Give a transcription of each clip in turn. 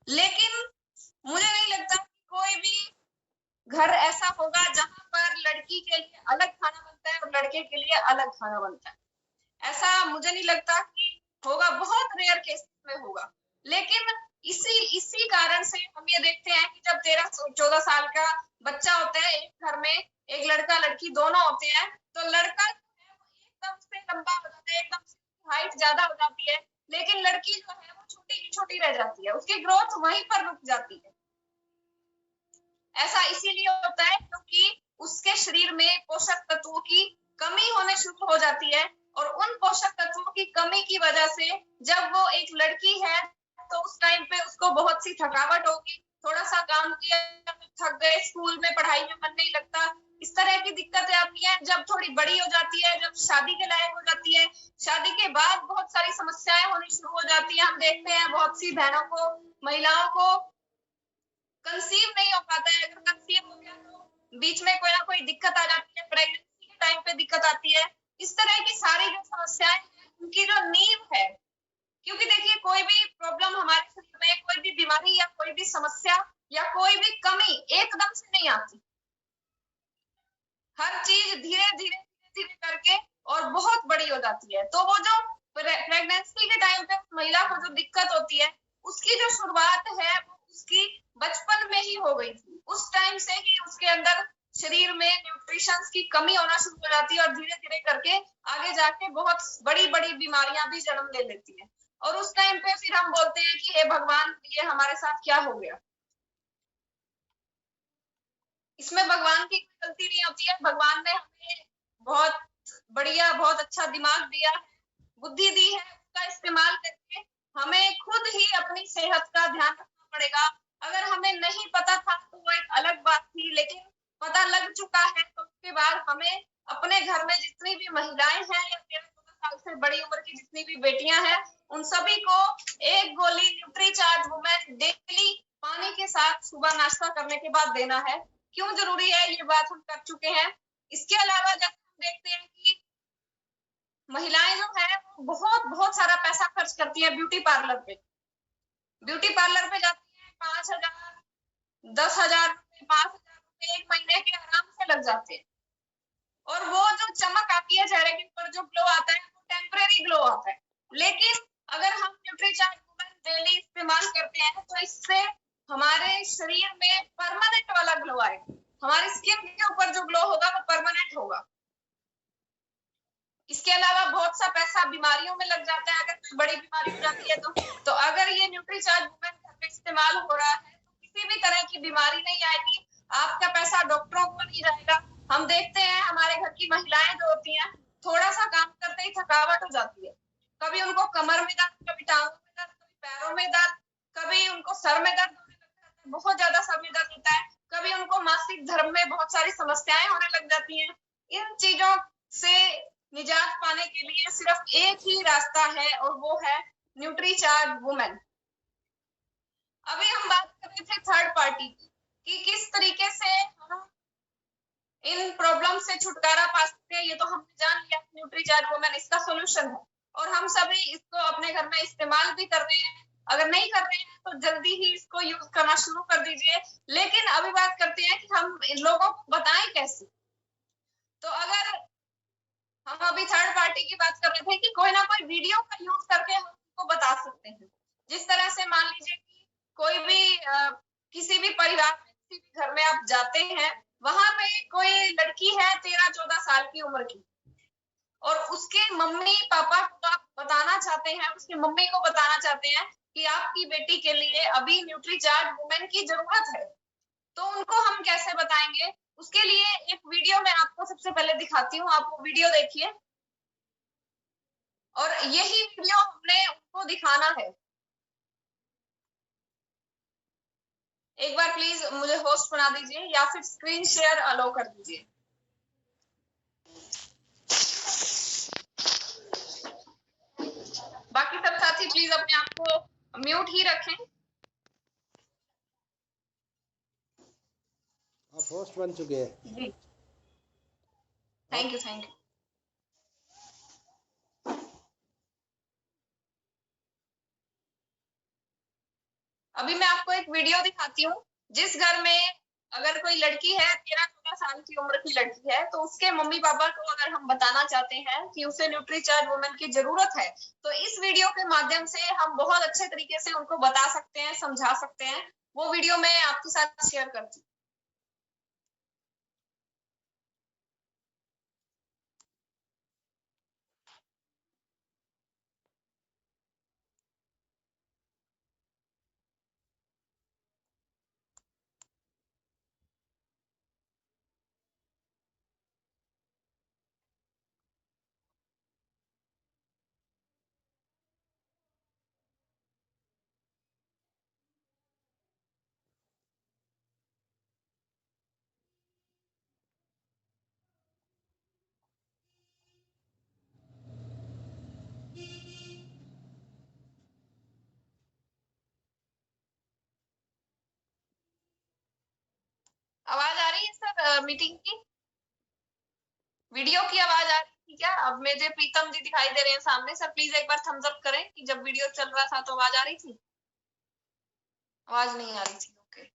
लेकिन मुझे नहीं लगता कि कोई भी घर ऐसा होगा जहाँ पर लड़की के लिए अलग खाना बनता है और लड़के के लिए अलग खाना बनता है। ऐसा मुझे नहीं लगता कि होगा, बहुत रेयर केस में होगा। लेकिन इसी इसी कारण से हम ये देखते हैं कि जब 13-14 साल का बच्चा होता है, एक घर में एक लड़का लड़की दोनों होते हैं, तो लड़का जो है वो एकदम से लंबा हो जाता है, एकदम से हाइट ज्यादा हो जाती है, लेकिन लड़की जो है वो छोटी की छोटी रह जाती है, उसकी ग्रोथ वहीं पर रुक जाती है। ऐसा इसीलिए होता है क्योंकि उसके शरीर में पोषक तत्वों की कमी होने शुरू हो जाती है, और उन पोषक तत्वों की कमी की वजह से जब वो एक लड़की है तो उस टाइम पे उसको बहुत सी थकावट होगी, थोड़ा सा काम किया थक गए, स्कूल में पढ़ाई में मन नहीं लगता, इस तरह की दिक्कतें आती हैं। जब थोड़ी बड़ी हो जाती है, जब शादी के लायक हो जाती है, शादी के बाद बहुत सारी समस्याएं होनी शुरू हो जाती है। हम देखते हैं बहुत सी बहनों को, महिलाओं को कंसीव नहीं हो पाता है, अगर कंसीव हो गया तो बीच में कोई ना कोई दिक्कत आ जाती है, प्रेगनेंसी के टाइम पे दिक्कत आती है। इस तरह की सारी जो समस्याएं हैं उनकी जो नींव है, क्योंकि देखिए कोई भी प्रॉब्लम हमारे शरीर में, कोई भी बीमारी या कोई भी समस्या या कोई भी कमी एकदम से नहीं आती। हर चीज धीरे धीरे धीरे धीरे करके और बहुत बड़ी हो जाती है। तो वो जो प्रेगनेंसी के टाइम पे महिला को जो दिक्कत होती है, उसकी जो शुरुआत है वो उसकी बचपन में ही हो गई थी। उस टाइम से ही उसके अंदर शरीर में न्यूट्रिशन की कमी होना शुरू हो जाती है, और धीरे धीरे करके आगे जाके बहुत बड़ी बड़ी बीमारियां भी जन्म ले लेती हैं। और उस टाइम पे फिर हम बोलते हैं कि हे भगवान, ये हमारे साथ क्या हो गया। इसमें भगवान की कोई गलती नहीं होती है। भगवान ने हमें बहुत बढ़िया, बहुत अच्छा दिमाग दिया है, बुद्धि दी है, उसका इस्तेमाल करके हमें खुद ही अपनी सेहत का ध्यान रखना पड़ेगा। अगर हमें नहीं पता था तो वो एक अलग बात थी, लेकिन पता लग चुका है तो उसके बाद हमें अपने घर में जितनी भी महिलाएं हैं या 13-14 साल से बड़ी उम्र की जितनी भी बेटियां हैं, उन सभी को एक गोली न्यूट्रीचार्ज वुमेन डेली पानी के साथ सुबह नाश्ता करने के बाद देना है। क्यों जरूरी है ये बात हम कर चुके हैं। इसके अलावा जब हम देखते हैं कि महिलाएं जो है वो बहुत बहुत सारा पैसा खर्च करती है ब्यूटी पार्लर पे। ब्यूटी पार्लर पे जाती है, 5,000, 10,000, 5,000 रुपए एक महीने के आराम से लग जाते हैं। और वो जो चमक आती है चेहरे के ऊपर, जो ग्लो आता है, वो टेम्परेरी ग्लो आता है। लेकिन अगर हम न्यूट्रीचार्ज वुमेन डेली इस्तेमाल करते हैं तो इससे हमारे शरीर में परमानेंट वाला ग्लो आएगा। हमारी स्किन के ऊपर जो ग्लो होगा वो परमानेंट होगा। इसके अलावा बहुत सा पैसा बीमारियों में लग जाता है, अगर कोई बड़ी बीमारी हो जाती है तो अगर ये न्यूट्रीचार्ज वुमेन घर में इस्तेमाल हो रहा है तो किसी भी तरह की बीमारी नहीं आएगी, आपका पैसा डॉक्टरों को नहीं जाएगा। हम देखते हैं हमारे घर की महिलाएं जो होती हैं, थोड़ा सा काम करते ही थकावट हो जाती है, कभी उनको कमर में दर्द, कभी टांगों में दर्द, कभी पैरों में दर्द, कभी उनको सर में दर्द होने लगता है, बहुत ज्यादा सर में दर्द होता है, कभी उनको मासिक धर्म में बहुत सारी समस्याएं होने लग जाती हैं। इन चीजों से निजात पाने के लिए सिर्फ एक ही रास्ता है, और वो है न्यूट्रीचार्ज वुमेन। अभी हम बात कर रहे थे थर्ड पार्टी की, कि किस तरीके से हम इन प्रॉब्लम से छुटकारा पा सकते हैं। ये तो हमने जान लिया, न्यूट्रीचार्ज वुमेन इसका सोल्यूशन है, और हम सभी इसको अपने घर में इस्तेमाल भी कर रहे हैं। अगर नहीं कर रहे हैं तो जल्दी ही इसको यूज करना शुरू कर दीजिए। लेकिन अभी बात करते हैं कि हम इन लोगों को बताएं कैसे। तो अगर हम अभी थर्ड पार्टी की बात कर रहे थे कि कोई ना कोई वीडियो का यूज करके हम उनको बता सकते हैं। जिस तरह से मान लीजिए कि कोई भी किसी भी परिवार में, किसी भी घर में आप जाते हैं, वहां पे कोई लड़की है 13-14 साल की उम्र की, और उसके मम्मी पापा को आप बताना चाहते हैं, उसकी मम्मी को बताना चाहते हैं कि आपकी बेटी के लिए अभी न्यूट्रीचार्ज वुमेन की जरूरत है, तो उनको हम कैसे बताएंगे। उसके लिए एक वीडियो मैं आपको सबसे पहले दिखाती हूँ, आप वो वीडियो देखिए, और यही वीडियो हमने उनको दिखाना है। एक बार प्लीज मुझे होस्ट बना दीजिए या फिर स्क्रीन शेयर अलाउ कर दीजिए। बाकी सब साथी प्लीज अपने आप को म्यूट ही रखें। आप होस्ट बन चुके हैं जी, थैंक यू थैंक यू। अभी मैं आपको एक वीडियो दिखाती हूँ। जिस घर में अगर कोई लड़की है 13-14 साल की उम्र की लड़की है, तो उसके मम्मी पापा को अगर हम बताना चाहते हैं कि उसे न्यूट्रीचार्ज वुमेन की जरूरत है, तो इस वीडियो के माध्यम से हम बहुत अच्छे तरीके से उनको बता सकते हैं, समझा सकते हैं। वो वीडियो मैं आपके साथ शेयर करती हूँ। आवाज आ रही है सर? मीटिंग की वीडियो की आवाज आ रही थी क्या? अब मुझे प्रीतम जी दिखाई दे रहे हैं सामने। सर प्लीज एक बार थम्स अप करें कि जब वीडियो चल रहा था तो आवाज आ रही थी। आवाज नहीं आ रही थी। ओके।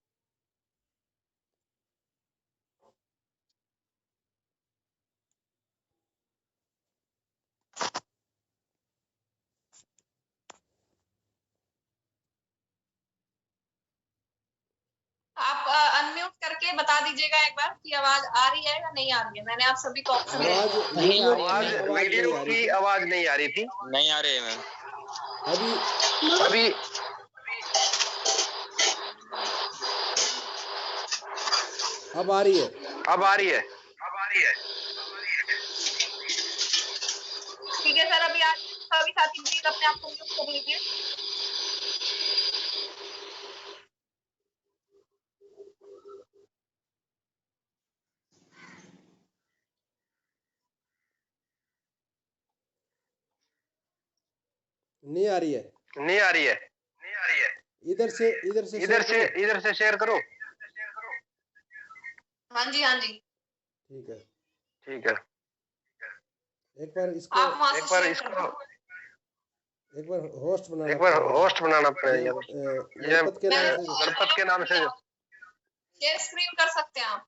आप अनम्यूट करके बता दीजिएगा एक बार कि आवाज आ रही है या नहीं आ रही है। मैंने आप सभी को ऑप्शन दे आवाज दिया। नहीं आ रही आवाज है। वीडियो की आवाज नहीं आ रही थी। नहीं आ रही है मैम। अभी अभी अब आ रही है। अब आ रही है। ठीक है सर, अभी आज सभी साथी प्लीज अपने आप को म्यूट कर लीजिए। नहीं आ रही है। नहीं आ रही है। इधर से शेयर करो। हाँ जी, हाँ जी। ठीक है। एक बार इसको आप वहां से शेयर कर दो। एक बार होस्ट बनाना पड़ेगा। गणपत के नाम से गणपत के नाम से शेयर स्क्रीन कर सकते हैं आप।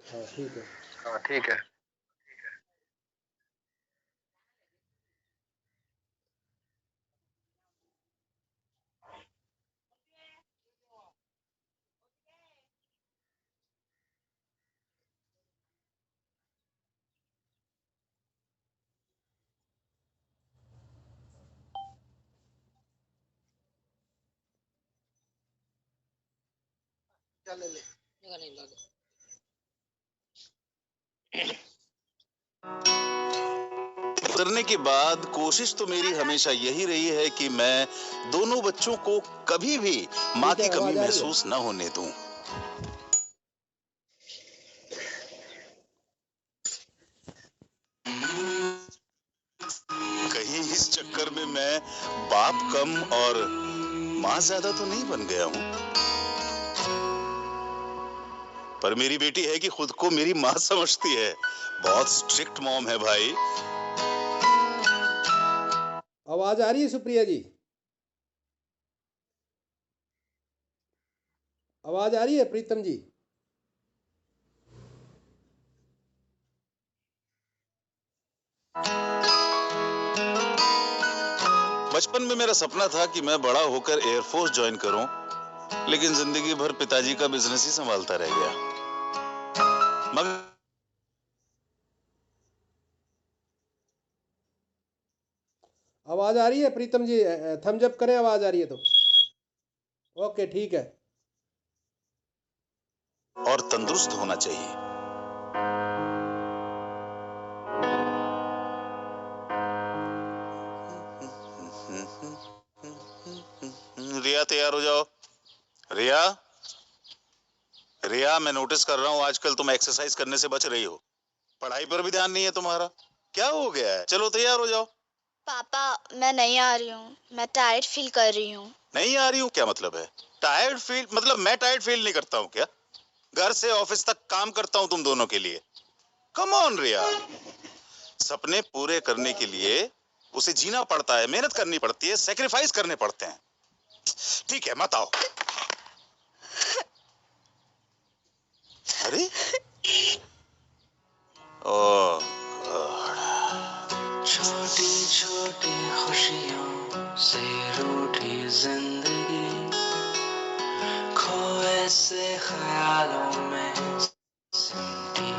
हाँ ठीक है। ठीक है। उतरने के बाद कोशिश तो मेरी हमेशा यही रही है कि मैं दोनों बच्चों को कभी भी माँ की कमी महसूस न होने दूं। कहीं इस चक्कर में मैं बाप कम और माँ ज्यादा तो नहीं बन गया हूँ। पर मेरी बेटी है कि खुद को मेरी माँ समझती है। बहुत स्ट्रिक्ट मॉम है भाई। आवाज आ रही है सुप्रिया जी? आवाज आ रही है प्रीतम जी? बचपन में मेरा सपना था कि मैं बड़ा होकर एयरफोर्स ज्वाइन करूं, लेकिन जिंदगी भर पिताजी का बिजनेस ही संभालता रह गया। मगर आवाज आ रही है प्रीतम जी? थम्स अप करें आवाज आ रही है तो। ओके ठीक है। और तंदुरुस्त होना चाहिए। रिया तैयार हो जाओ। रिया, मैं नोटिस कर रहा हूँ आजकल तुम एक्सरसाइज करने से बच रही हो। पढ़ाई पर भी ध्यान नहीं है तुम्हारा। क्या हो गया है? चलो तैयार हो जाओ। पापा मैं नहीं आ रही हूँ, मैं टायर्ड फील कर रही हूँ। नहीं आ रही हूँ क्या मतलब है? टायर्ड फील मतलब मैं टायर्ड फील नहीं करता हूँ क्या? घर से ऑफिस तक काम करता हूँ तुम दोनों के लिए। कम ऑन रिया, सपने पूरे करने के लिए उसे जीना पड़ता है, मेहनत करनी पड़ती है, सेक्रीफाइस करने पड़ते हैं। ठीक है, मत आओ। अरे ओह छोटी छोटी खुशियों से रूठी जिंदगी, खोए से ख्यालों में सिमटी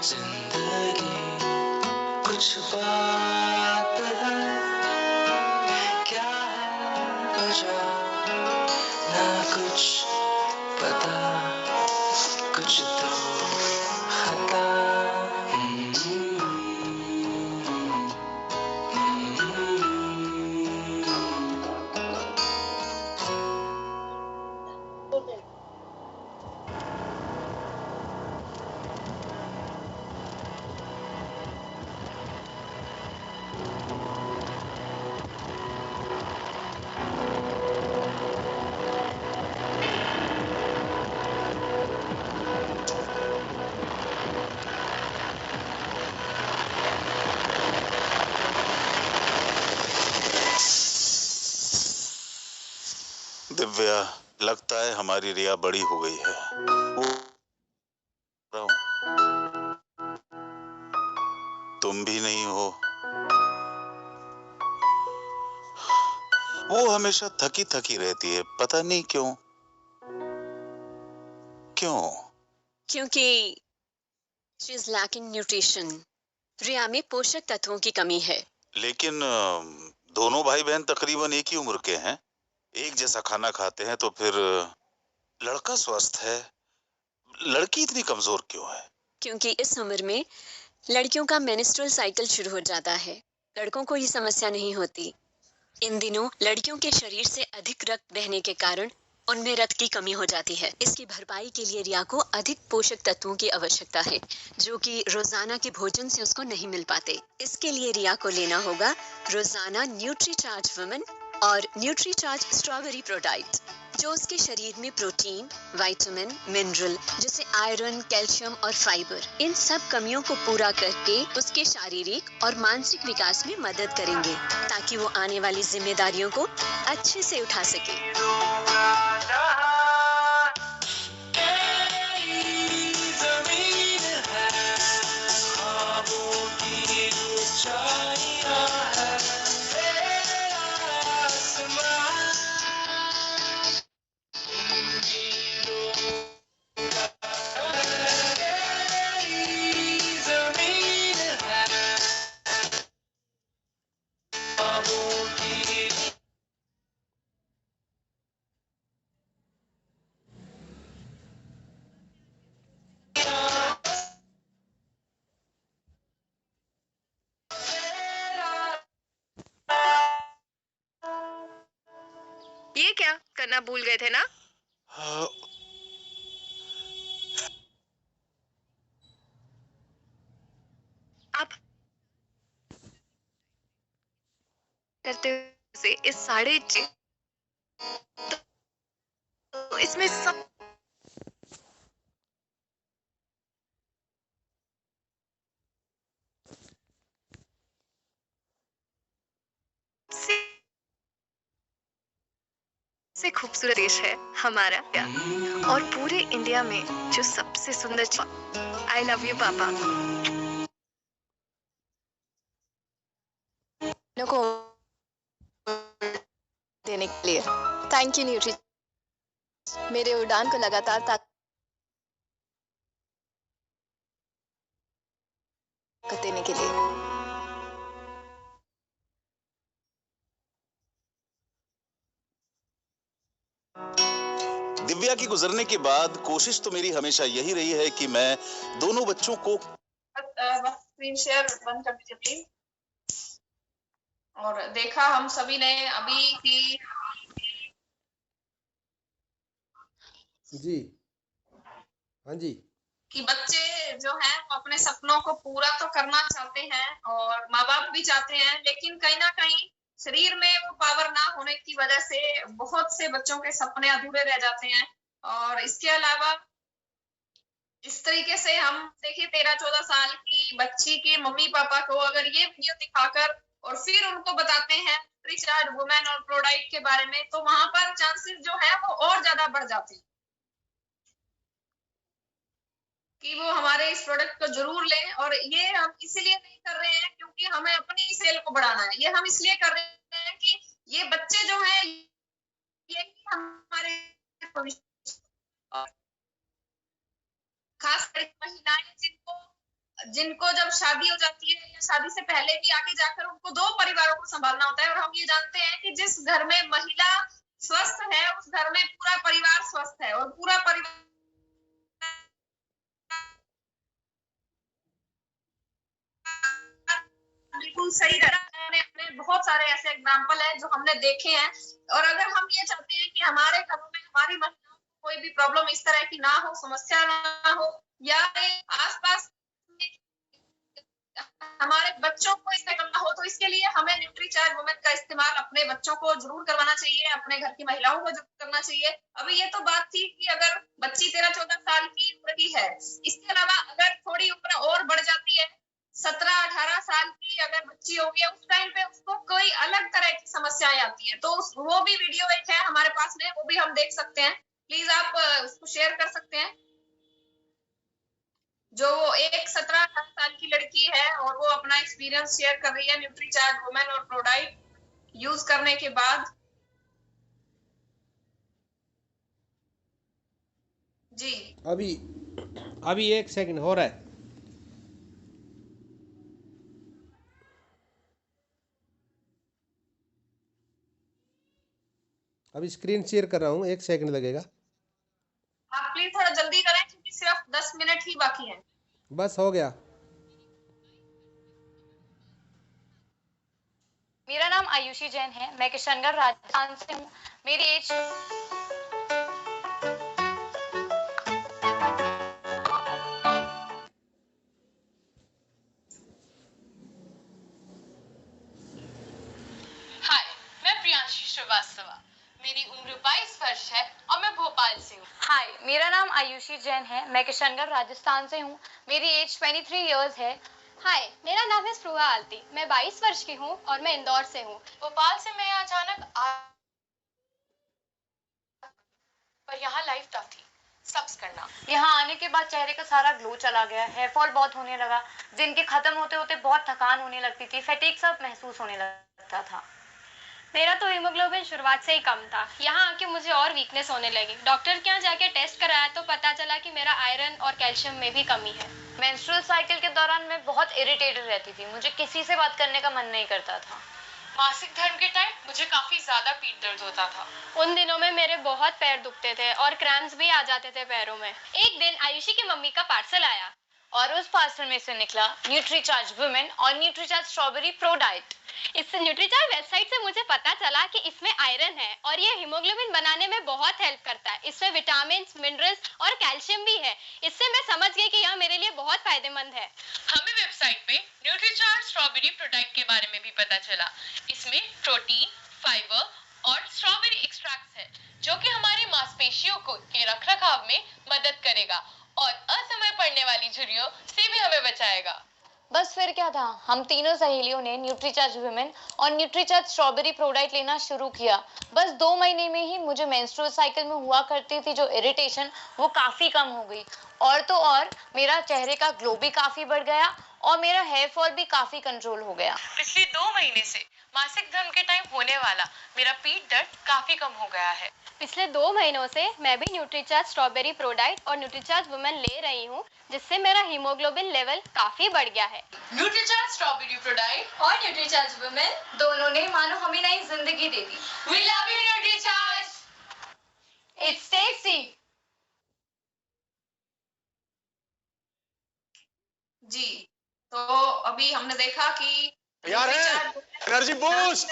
जिंदगी, कुछ बात है, क्या है वजह, ना कुछ पता, कुछ तो खता। दिव्या, लगता है हमारी रिया बड़ी हो गई है। तुम भी नहीं हो। वो हमेशा थकी थकी रहती है, पता नहीं क्यों। क्यों? क्योंकि she is lacking nutrition. रिया में पोषक तत्वों की कमी है। लेकिन दोनों भाई बहन तकरीबन एक ही उम्र के हैं, एक जैसा खाना खाते हैं, तो फिर लड़का स्वस्थ है, लड़की इतनी कमजोर क्यों है? क्योंकि इस उम्र में लड़कियों का मेंस्ट्रुअल साइकिल शुरू हो जाता है, लड़कों को ये समस्या नहीं होती। इन दिनों लड़कियों के शरीर से अधिक रक्त बहने के कारण उनमें रक्त की कमी हो जाती है। इसकी भरपाई के लिए रिया को अधिक पोषक तत्वों की आवश्यकता है, जो कि रोजाना के भोजन से उसको नहीं मिल पाते। इसके लिए रिया को लेना होगा रोजाना न्यूट्रीचार्ज वुमेन और न्यूट्रीचार्ज स्ट्रॉबेरी प्रोडाइट, जो उसके शरीर में प्रोटीन, विटामिन, मिनरल जैसे आयरन, कैल्शियम और फाइबर, इन सब कमियों को पूरा करके उसके शारीरिक और मानसिक विकास में मदद करेंगे, ताकि वो आने वाली जिम्मेदारियों को अच्छे से उठा सके। ये क्या करना भूल गए थे ना? आप करते से इस 6:30 तो इसमें सब से खूबसूरत देश है हमारा इंडिया, और पूरे इंडिया में जो सबसे सुंदर। आई लव यू पापा। को देने के लिए थैंक यू न्यूट्री, मेरे उड़ान को लगातार ताकत देने के लिए। दिव्या की गुजरने के बाद कोशिश तो मेरी हमेशा यही रही है कि मैं दोनों बच्चों को स्क्रीन शेयर बंद कर दीजिए प्लीज। और देखा हम सभी ने अभी की जी, हाँ जी, कि बच्चे जो हैं वो अपने सपनों को पूरा तो करना चाहते हैं और माँ बाप भी चाहते हैं, लेकिन कहीं ना कहीं शरीर में वो पावर ना होने की वजह से बहुत से बच्चों के सपने अधूरे रह जाते हैं। और इसके अलावा इस तरीके से हम देखिए 13-14 साल की बच्ची के मम्मी पापा को अगर ये वीडियो दिखाकर और फिर उनको बताते हैं रिचार्ज वुमेन और प्रोडाइट के बारे में, तो वहां पर चांसेस जो है वो और ज्यादा बढ़ जाते हैं कि वो हमारे इस प्रोडक्ट को जरूर लें। और ये हम इसीलिए नहीं कर रहे हैं क्योंकि हमें अपनी सेल को बढ़ाना है, ये हम इसलिए कर रहे हैं कि ये बच्चे जो हैं ये हमारे भविष्य, खास करके महिलाएं जिनको जब शादी हो जाती है या शादी से पहले भी आगे जाकर उनको 2 परिवारों को संभालना होता है। और हम ये जानते हैं कि जिस घर में महिला स्वस्थ है उस घर में पूरा परिवार स्वस्थ है, और पूरा परिवार बिल्कुल सही रहा है। बहुत सारे ऐसे एग्जाम्पल है जो हमने देखे हैं। और अगर हम ये चाहते हैं कि हमारे घरों में हमारी महिलाओं को कोई भी प्रॉब्लम इस तरह की ना हो, समस्या ना हो, या आसपास हमारे बच्चों को इससे करना हो, तो इसके लिए हमें न्यूट्रीचार्ज वुमेन का इस्तेमाल अपने बच्चों को जरूर करवाना चाहिए, अपने घर की महिलाओं को जरूर करना चाहिए। अभी ये तो बात थी कि अगर बच्ची 13-14 साल की उम्र की है, इसके अलावा अगर थोड़ी उम्र और बढ़ जाती है, 17-18 साल की अगर बच्ची होगी, उस टाइम पे उसको कोई अलग तरह की समस्याएं आती है, तो वो भी वीडियो एक है हमारे पास में, वो भी हम देख सकते हैं। प्लीज आप उसको शेयर कर सकते हैं। जो एक 17-18 साल की लड़की है और वो अपना एक्सपीरियंस शेयर कर रही है न्यूट्रीचार्ज वुमेन और प्रोडाइट यूज करने के बाद। जी अभी 1 सेकंड हो रहा है। अभी स्क्रीन शेयर कर रहा हूँ, 1 सेकंड लगेगा। आप प्लीज थोड़ा जल्दी करें क्योंकि सिर्फ 10 मिनट ही बाकी हैं। बस हो गया। मेरा नाम आयुषी जैन है, मैं किशनगढ़ राजस्थान से हूँ। मेरी एज हाय, मैं प्रियांशी श्रीवास्तव। मेरी उम्र 22 वर्ष है और मैं भोपाल से हूँ। हाय, मेरा नाम आयुषी जैन है, मैं किशनगढ़ राजस्थान से हूँ। मेरी एज 23 इयर्स है। हाय, मेरा नाम है स्प्रुवा आलती, मैं 22 वर्ष की हूँ और मैं इंदौर से हूँ। भोपाल से मैं अचानक पर यहाँ लाइफ टफ थी। सब्स करना, यहाँ आने के बाद चेहरे का सारा ग्लो चला गया, हेयर फॉल बहुत होने लगा, दिन के खत्म होते होते बहुत थकान होने लगती थी, फैटीग सब महसूस होने लगता था। मेरा तो हीमोग्लोबिन शुरुआत से ही कम था, यहाँ आके मुझे और वीकनेस होने लगी। डॉक्टर के यहाँ जाके टेस्ट कराया तो पता चला कि मेरा आयरन और कैल्शियम में भी कमी है। मेंस्ट्रुअल साइकिल के दौरान मैं बहुत इरिटेटेड रहती थी, मुझे किसी से बात करने का मन नहीं करता था। मासिक धर्म के टाइम मुझे काफी ज्यादा पीठ दर्द होता था। उन दिनों में मेरे बहुत पैर दुखते थे और क्रैम्प्स भी आ जाते थे पैरों में। एक दिन आयुषी की मम्मी का पार्सल आया और उस पार्सल में से निकला न्यूट्रीचार्ज वुमेन और न्यूट्रीचार्ज स्ट्रॉबेरी प्रो डाइट। इस न्यूट्रीचार्ज वेबसाइट से मुझे पता चला कि इसमें आयरन है और ये हीमोग्लोबिन बनाने में बहुत हेल्प करता है। इसमें विटामिन, मिनरल्स और कैल्शियम भी है। इससे मैं समझ गई कि यह मेरे लिए बहुत फायदेमंद है। हमें वेबसाइट पे न्यूट्रीचार्ज स्ट्रॉबेरी प्रोडक्ट के बारे में भी पता चला। इसमें प्रोटीन, फाइबर और स्ट्रॉबेरी एक्सट्रैक्ट है जो कि हमारी मांसपेशियों को के रखरखाव में मदद करेगा और असमय पड़ने वाली झुर्रियों से भी हमें बचाएगा। बस फिर क्या था, हम तीनों सहेलियों ने न्यूट्रीचार्ज वुमेन और न्यूट्रीचार्ज स्ट्रॉबेरी प्रो डाइट लेना शुरू किया। बस 2 महीने में ही मुझे मेंस्ट्रुअल साइकिल में हुआ करती थी जो इरिटेशन, वो काफी कम हो गई। और तो और मेरा चेहरे का ग्लो भी काफी बढ़ गया और मेरा हेयर फॉल भी काफी कंट्रोल हो गया। पिछले 2 महीने से मासिक धर्म के टाइम होने वाला मेरा पीठ दर्द काफी कम हो गया है। पिछले 2 महीनों से मैं भी न्यूट्रीचार्ज स्ट्रॉबेरी प्रो डाइट और न्यूट्रीचार्ज वुमेन ले रही हूँ, जिससे मेरा हीमोग्लोबिन लेवल काफी बढ़ गया है। न्यूट्रीचार्ज स्ट्रॉबेरी प्रो डाइट और न्यूट्रीचार्ज वुमेन दोनों ने मानो हमें नई जिंदगी दे दी। We love you Nutricharge, it's tasty. जी, तो अभी हमने देखा कि यार एनर्जी बूस्ट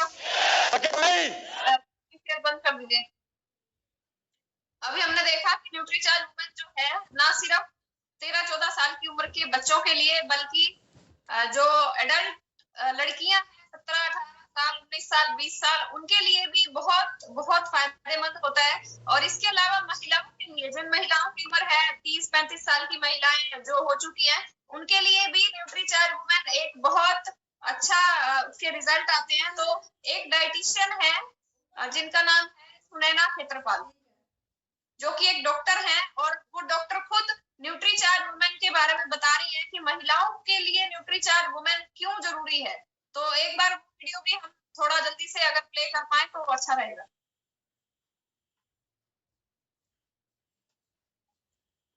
बंद कर दीजिए। अभी हमने देखा कि न्यूट्रीचार्ज वुमेन जो है ना सिर्फ 13-14 साल की उम्र के बच्चों के लिए, बल्कि जो एडल्ट लड़कियां हैं 17-18 साल, 19 साल, 20 साल, उनके लिए भी बहुत बहुत फायदेमंद होता है। और इसके अलावा महिलाओं के लिए, जिन महिलाओं की उम्र है 30-35 साल की महिलाएं जो हो चुकी हैं, उनके लिए भी न्यूट्रीचार्ज वुमेन एक बहुत अच्छा उसके रिजल्ट आते हैं। तो एक डाइटिशियन है जिनका नाम है सुनैना खेत्रपाल, जो कि एक डॉक्टर हैं, और वो डॉक्टर खुद न्यूट्रीचार्ज वुमेन के बारे में बता रही है कि महिलाओं के लिए न्यूट्रीचार्ज वुमेन क्यों जरूरी है। तो एक बार वीडियो भी हम थोड़ा जल्दी से अगर प्ले कर पाए तो अच्छा रहेगा।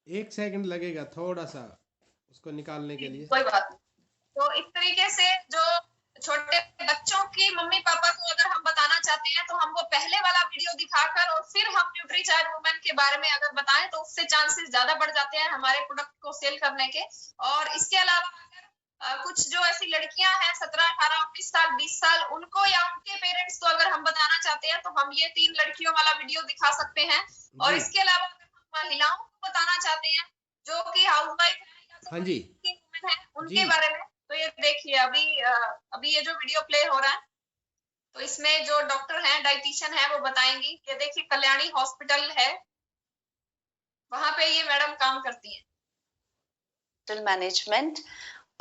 एक सेकंड लगेगा थोड़ा सा उसको निकालने के लिए। कोई बात नहीं। तो इस तरीके से जो छोटे बच्चों की मम्मी पापा को अगर हम बताना चाहते हैं तो हम वो पहले वाला वीडियो दिखाकर और फिर हम न्यूट्रीचार्ज वुमेन के बारे में अगर बताएं तो उससे चांसेस ज्यादा बढ़ जाते हैं हमारे प्रोडक्ट को सेल करने के। और इसके अलावा अगर कुछ जो ऐसी लड़कियां हैं 17, 18, 19 साल, 20 साल, उनको या उनके पेरेंट्स को अगर हम बताना चाहते हैं तो हम ये 3 लड़कियों वाला वीडियो दिखा सकते हैं। और इसके अलावा अगर हम महिलाओं को बताना चाहते हैं जो कि हाउसवाइफ है, हाँ जी, है उनके बारे में, तो ये देखिए अभी ये जो वीडियो प्ले हो रहा है तो इसमें जो डॉक्टर हैं, डाइटिशियन है, वो बताएंगी। ये देखिए कल्याणी हॉस्पिटल है, वहां पे ये मैडम काम करती हैं। मैनेजमेंट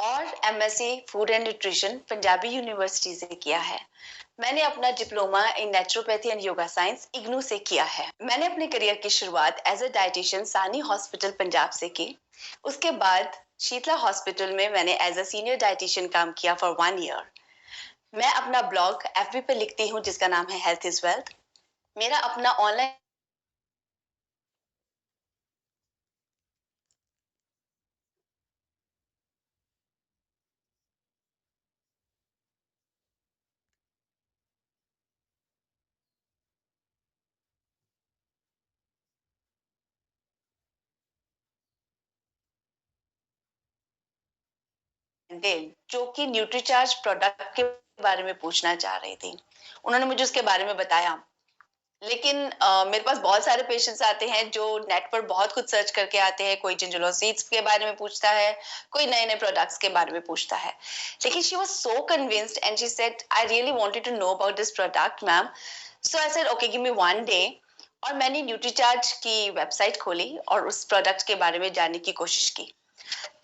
और MSc food and nutrition Punjabi university से किया है। मैंने अपना diploma in naturopathy and yoga science IGNOU से किया है। मैंने अपने करियर की शुरुआत एज अ डाइटिशियन सानी हॉस्पिटल पंजाब से की। उसके बाद शीतला हॉस्पिटल में मैंने एज अ सीनियर डाइटिशियन काम किया फॉर 1 ईयर। मैं अपना ब्लॉग एफबी पे लिखती हूँ जिसका नाम है हेल्थ इज वेल्थ। मेरा अपना ऑनलाइन जो कि न्यूट्रीचार्ज प्रोडक्ट के बारे में पूछना चाह रही थी। उन्होंने मुझे उसके बारे में बताया, लेकिन मेरे पास बहुत सारे पेशेंट्स आते हैं जो नेट पर बहुत कुछ सर्च करके आते हैं। कोई जिंजुलो सीड्स के बारे में पूछता है, कोई नए नए प्रोडक्ट्स के बारे में पूछता है। लेकिन she was so convinced and she said I really wanted to know about this product ma'am. So I said okay give me 1 day. और मैंने न्यूट्रीचार्ज की वेबसाइट खोली और उस प्रोडक्ट के बारे में जानने की कोशिश की।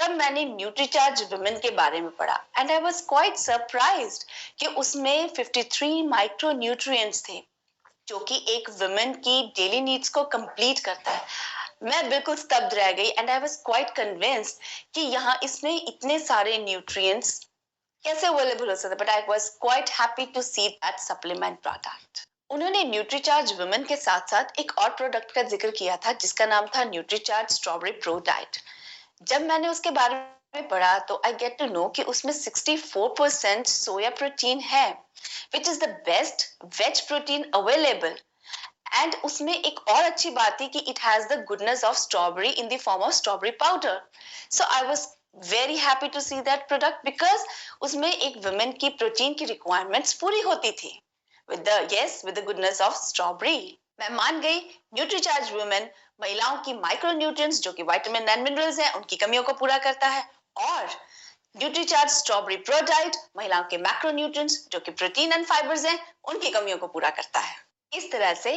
तब मैंने न्यूट्रीचार्ज वुमेन के बारे में पढ़ा and I was quite surprised कि उसमें 53 माइक्रो न्यूट्रिएंट्स थे जो कि एक वुमेन की डेली नीड्स को कंप्लीट करता है। मैं बिल्कुल स्तब्ध रह गई and I was quite convinced कि यहाँ इसमें इतने सारे न्यूट्रिएंट्स कैसे अवेलेबल हो सकते, but I was quite happy to see that supplement product. उन्होंने न्यूट्रीचार्ज वुमेन के साथ साथ एक और प्रोडक्ट का जिक्र किया था जिसका नाम था न्यूट्रीचार्ज स्ट्रॉबेरी प्रो डाइट। जब मैंने उसके बारे में पढ़ा तो आई गेट टू नो कि उसमें 64% सोया प्रोटीन है, which is the best veg protein available. And उसमें एक और अच्छी बात थी कि it has the goodness of strawberry in the form of strawberry powder. So I was very happy to see that product because उसमें एक women की प्रोटीन की requirements पूरी होती थी with the goodness of strawberry. मैं मान गई न्यूट्रीचार्ज वुमेन महिलाओं की माइक्रो न्यूट्रिएंट्स जो कि विटामिन एंड मिनरल्स हैं उनकी कमियों को पूरा करता है, और न्यूट्रीचार्ज स्ट्रॉबेरी प्रो डाइट महिलाओं के मैक्रो न्यूट्रिएंट्स जो कि प्रोटीन एंड फाइबर्स हैं उनकी कमियों को पूरा करता है। इस तरह से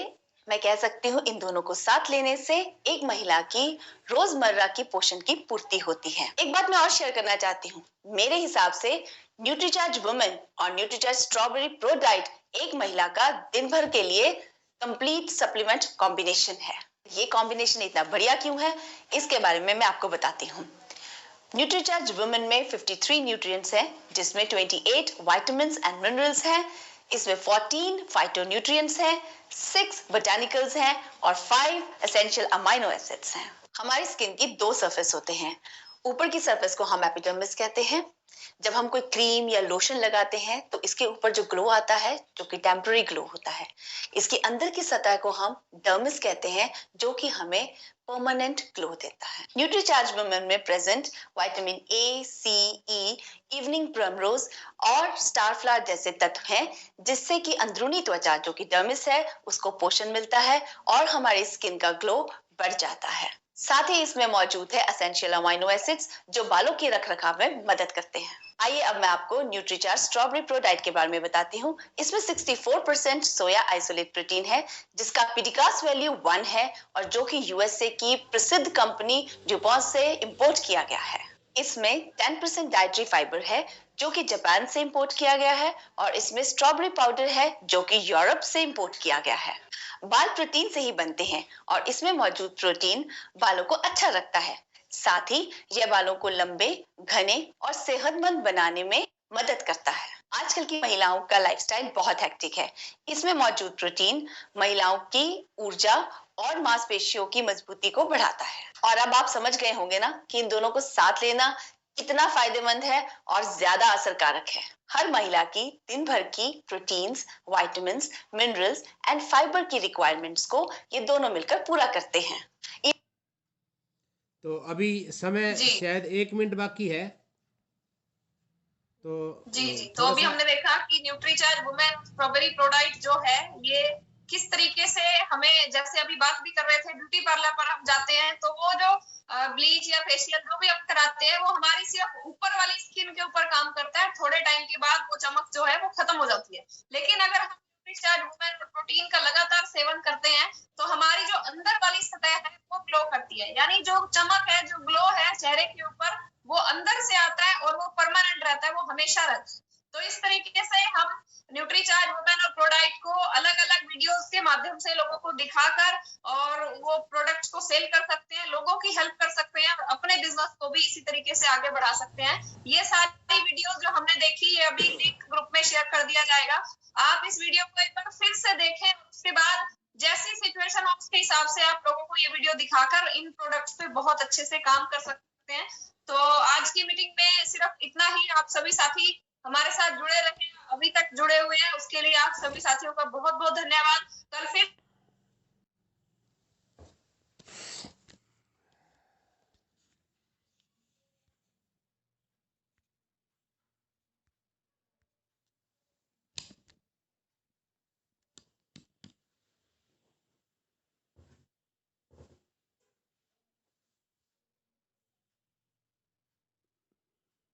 मैं कह सकती हूँ इन दोनों को साथ लेने से एक महिला की रोजमर्रा की पोषण की पूर्ति होती है। एक बात मैं और शेयर करना चाहती हूँ, मेरे हिसाब से न्यूट्रीचार्ज वुमेन और न्यूट्रीचार्ज स्ट्रॉबेरी प्रो डाइट एक महिला का दिन भर के लिए कंप्लीट सप्लीमेंट कॉम्बिनेशन है। ये कॉम्बिनेशन इतना बढ़िया क्यों है इसके बारे में मैं आपको बताती हूँ। न्यूट्रीचार्ज वुमेन में 53 न्यूट्रिएंट्स हैं जिसमें 28 विटामिन्स एंड मिनरल्स हैं, इसमें 14 फाइटोन्यूट्रिएंट्स हैं, 6 बोटानिकल्स हैं और 5 एसेंशियल अमाइनो एसिड्स हैं। हमारी स्किन की 2 सरफेस होते हैं। ऊपर की सरफेस को हम एपिडर्मिस कहते हैं। जब हम कोई क्रीम या लोशन लगाते हैं तो इसके ऊपर जो ग्लो आता है जो कि टेम्पररी ग्लो होता है, इसके अंदर की सतह को हम डर्मिस कहते हैं जो कि हमें परमानेंट ग्लो देता है। न्यूट्रीचार्ज वुमेन में present vitamin A, C, E, evening primrose और स्टार फ्लावर जैसे तत्व हैं जिससे कि अंदरूनी त्वचा जो कि डर्मिस है उसको पोषण मिलता है और हमारी स्किन का ग्लो बढ़ जाता है। साथ ही इसमें मौजूद है एसेंशियल अमाइनो एसिड्स जो बालों के रखरखाव में मदद करते हैं। आइए अब मैं आपको न्यूट्रीचार्ज स्ट्रॉबेरी प्रो डाइट के बारे में बताती हूँ। इसमें 64% सोया आइसोलेट प्रोटीन है जिसका पीडिकास वैल्यू 1 है और जो कि यूएसए की प्रसिद्ध कंपनी ड्यूपॉन्ट से इंपोर्ट किया गया है। इसमें 10% डाइटरी फाइबर है जो कि जापान से इंपोर्ट किया गया है, और इसमें स्ट्रॉबेरी पाउडर है जो कि यूरोप से इंपोर्ट किया गया है। बाल प्रोटीन से ही बनते हैं और इसमें मौजूद प्रोटीन बालों को अच्छा रखता है। साथ ही यह बालों को लंबे, घने और सेहतमंद बनाने में मदद करता है। आजकल की महिलाओं का लाइफस्टाइल बहुत हेक्टिक है। इसमें मौजूद प्रोटीन महिलाओं की ऊर्जा और मांसपेशियों की मजबूती को बढ़ाता है। और अब आप समझ गए होंगे ना कि इन दोनों को साथ लेना कितना फायदेमंद है और ज्यादा असरकारक है। हर महिला की दिन भर की proteins, vitamins, minerals and fibre की रिक्वायरमेंट्स को ये दोनों मिलकर पूरा करते हैं। तो अभी समय शायद 1 मिनट बाकी है। तो जी तो अभी हमने देखा कि न्यूट्रीचार्ज वुमेन स्ट्रॉबेरी प्रोडक्ट जो है ये किस तरीके से हमें, जैसे अभी बात भी कर रहे थे, ब्यूटी पार्लर पर हम जाते हैं तो वो जो ब्लीच या फेशियल जो भी हम कराते हैं वो हमारी सिर्फ ऊपर वाली स्किन के ऊपर काम करता है। थोड़े टाइम के बाद वो चमक जो है वो खत्म हो जाती है। लेकिन अगर हम न्यूट्रीचार्ज वुमेन प्रोटीन का लगातार सेवन करते हैं तो हमारी जो अंदर वाली सतह है वो ग्लो करती है, यानी जो चमक है, जो ग्लो है चेहरे के ऊपर, वो अंदर से आता है और वो परमानेंट रहता है, वो हमेशा रहता है। तो इस तरीके से हम न्यूट्रीचार्ज वुमेन और प्रोडक्ट को अलग अलग वीडियोस के माध्यम से लोगों को दिखाकर और वो प्रोडक्ट्स को सेल कर सकते हैं, लोगों की हेल्प कर सकते हैं और अपने बिजनेस को भी इसी तरीके से आगे बढ़ा सकते हैं। ये सारी वीडियोस जो हमने देखी है अभी लिंक ग्रुप में शेयर कर दिया जाएगा। आप इस वीडियो को एक बार फिर से देखें, उसके बाद जैसी सिचुएशन हो उसके हिसाब से आप लोगों को ये वीडियो दिखाकर इन प्रोडक्ट्स पे बहुत अच्छे से काम कर सकते हैं। तो आज की मीटिंग में सिर्फ इतना ही। आप सभी साथी हमारे साथ जुड़े रहे, अभी तक जुड़े हुए हैं उसके लिए आप सभी साथियों का बहुत बहुत धन्यवाद। कल फिर